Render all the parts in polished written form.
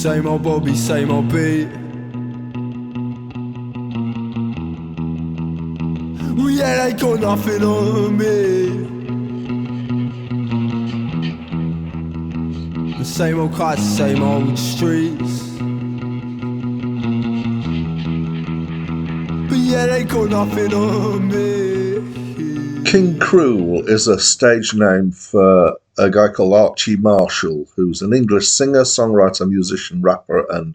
Same old Bobby, same old beat. Well, yeah, they got nothing on me. The same old cars, same old streets. But yeah, they got nothing on me. King Krule is a stage name for a guy called Archie Marshall, who's an English singer, songwriter, musician, rapper, and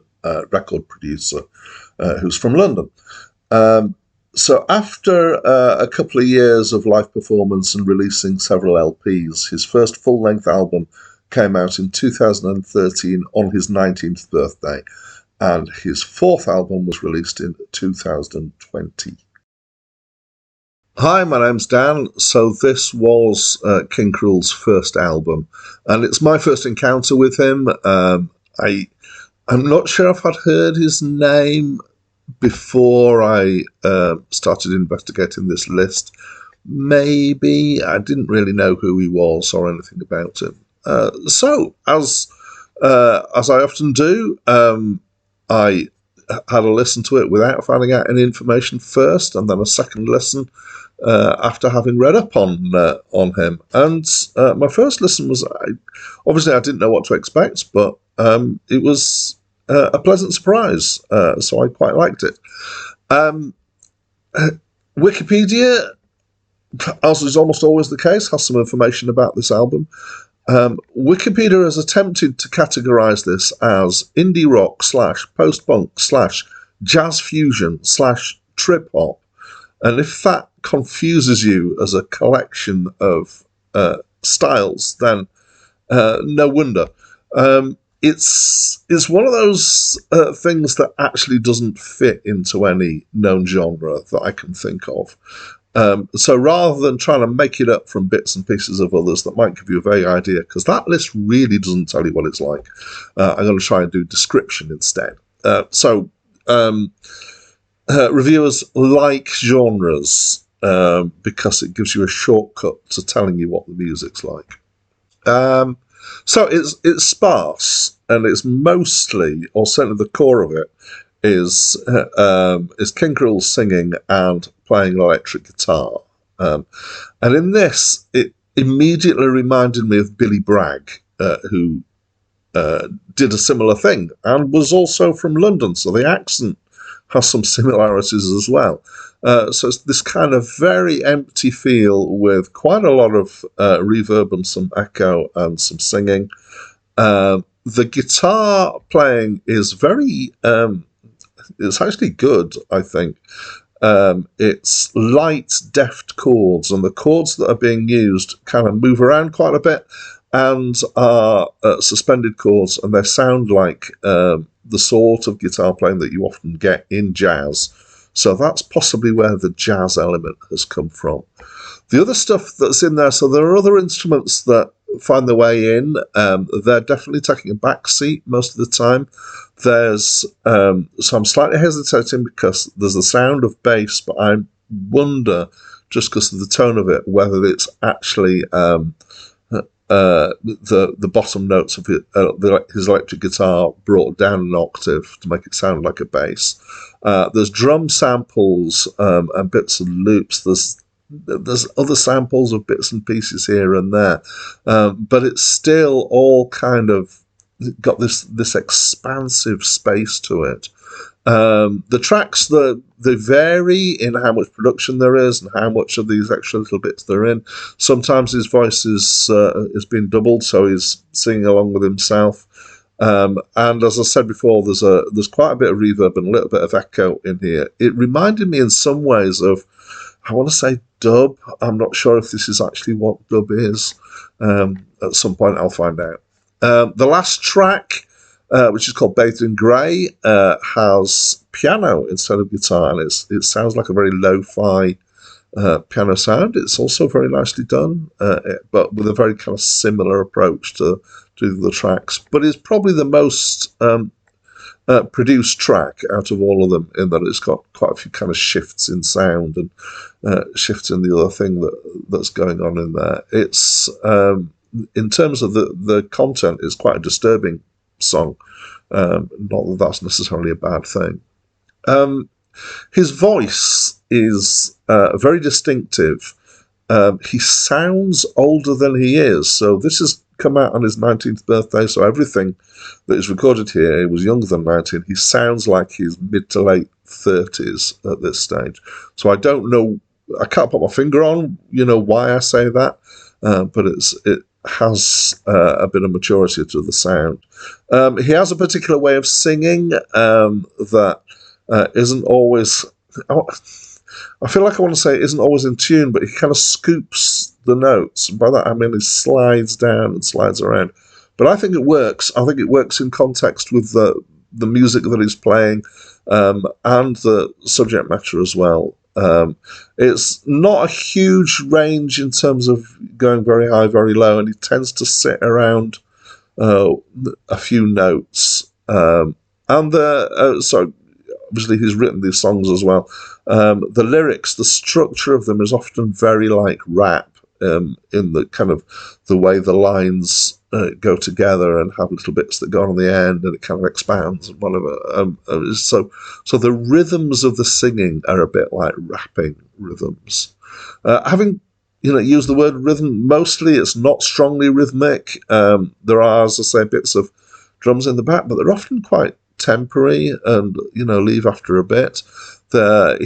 record producer, who's from London. So after a couple of years of live performance and releasing several LPs, his first full-length album came out in 2013 on his 19th birthday, and his fourth album was released in 2020. Hi, my name's Dan. So this was King Krule's first album, and it's my first encounter with him. I'm not sure if I'd heard his name before I started investigating this list. Maybe I didn't really know who he was or anything about him. So as I often do, I had a listen to it without finding out any information first, and then a second listen after having read up on him. And my first listen was, obviously I didn't know what to expect, but it was a pleasant surprise, so I quite liked it. Wikipedia, as is almost always the case, has some information about this album. Wikipedia has attempted to categorize this as indie rock / post-punk / jazz fusion / trip hop. And if that confuses you as a collection of styles, then no wonder. It's one of those things that actually doesn't fit into any known genre that I can think of. So rather than trying to make it up from bits and pieces of others that might give you a vague idea, because that list really doesn't tell you what it's like, I'm going to try and do description instead. Reviewers like genres because it gives you a shortcut to telling you what the music's like. So it's sparse, and it's mostly, or certainly the core of it, is King Krule singing and playing electric guitar. And in this, it immediately reminded me of Billy Bragg, who did a similar thing and was also from London, so the accent has some similarities as well. So it's this kind of very empty feel with quite a lot of reverb and some echo and some singing. The guitar playing is very... it's actually good, I think. It's light, deft chords, and the chords that are being used kind of move around quite a bit and are suspended chords, and they sound like the sort of guitar playing that you often get in jazz. So that's possibly where the jazz element has come from. The other stuff that's in there, so there are other instruments that find their way in. They're definitely taking a back seat most of the time. There's so I'm slightly hesitating because there's the sound of bass, but I wonder, just because of the tone of it, whether it's actually the bottom notes of his electric guitar brought down an octave to make it sound like a bass. There's drum samples and bits and loops. There's other samples of bits and pieces here and there, but it's still all kind of got this expansive space to it. The tracks, they vary in how much production there is and how much of these extra little bits they're in. Sometimes his voice is been doubled, so he's singing along with himself. And as I said before, there's quite a bit of reverb and a little bit of echo in here. It reminded me in some ways of, I want to say dub. I'm not sure if this is actually what dub is. At some point I'll find out. The last track, which is called Bathed in Grey, has piano instead of guitar, and it sounds like a very lo-fi piano sound. It's also very nicely done, but with a very kind of similar approach to the tracks. But it's probably the most produced track out of all of them, in that it's got quite a few kind of shifts in sound and shifts in the other thing that's going on in there. It's in terms of the content, it's quite a disturbing song. Not that that's necessarily a bad thing. His voice is very distinctive. He sounds older than he is. So this has come out on his 19th birthday. So everything that is recorded here, he was younger than 19. He sounds like he's mid to late 30s at this stage. So I don't know. I can't put my finger on, why I say that. But it has a bit of maturity to the sound. He has a particular way of singing that isn't always... I feel like I want to say it isn't always in tune, but he kind of scoops the notes. By that I mean he slides down and slides around. But I think it works. I think it works in context with the music that he's playing and the subject matter as well. It's not a huge range in terms of going very high, very low, and he tends to sit around a few notes. So obviously he's written these songs as well. The lyrics, the structure of them is often very like rap in the kind of the way the lines go together and have little bits that go on the end and it kind of expands and whatever. So the rhythms of the singing are a bit like rapping rhythms. Having used the word rhythm, mostly it's not strongly rhythmic. There are, as I say, bits of drums in the back, but they're often quite temporary and leave after a bit. There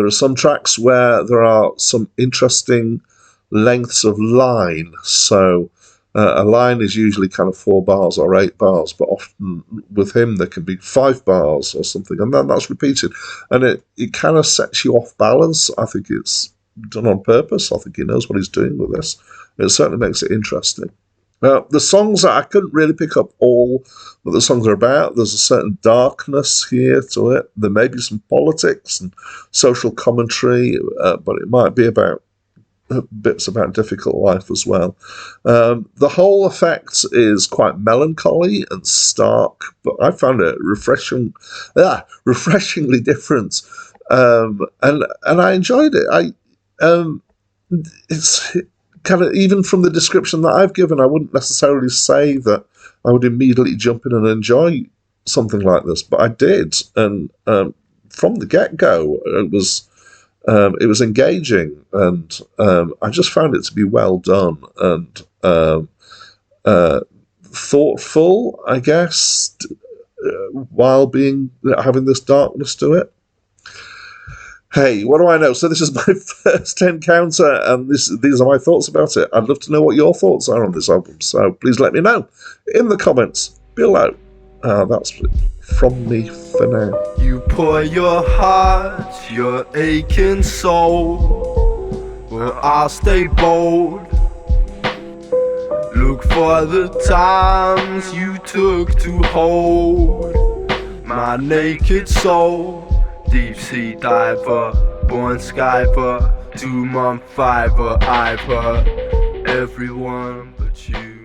are some tracks where there are some interesting lengths of line. So a line is usually kind of 4 bars or 8 bars, but often with him there can be 5 bars or something, and then that's repeated, and it kind of sets you off balance. I think it's done on purpose. I think he knows what he's doing with this. It certainly makes it interesting. The songs, I couldn't really pick up all that the songs are about. There's a certain darkness here to it. There may be some politics and social commentary, but it might be about bits about difficult life as well. The whole effect is quite melancholy and stark, but I found it refreshingly different, and I enjoyed it. It's kind of, even from the description that I've given, I wouldn't necessarily say that I would immediately jump in and enjoy something like this, but I did, and from the get-go, it was engaging, and I just found it to be well done and thoughtful, I guess, while having this darkness to it. Hey, what do I know? So this is my first encounter, and these are my thoughts about it. I'd love to know what your thoughts are on this album, so please let me know in the comments below. That's it from me for now. You pour your heart, your aching soul. Well, I'll stay bold. Look for the times you took to hold my naked soul. Deep sea diver, born skiver, 2-month fiver, I've hurt everyone but you.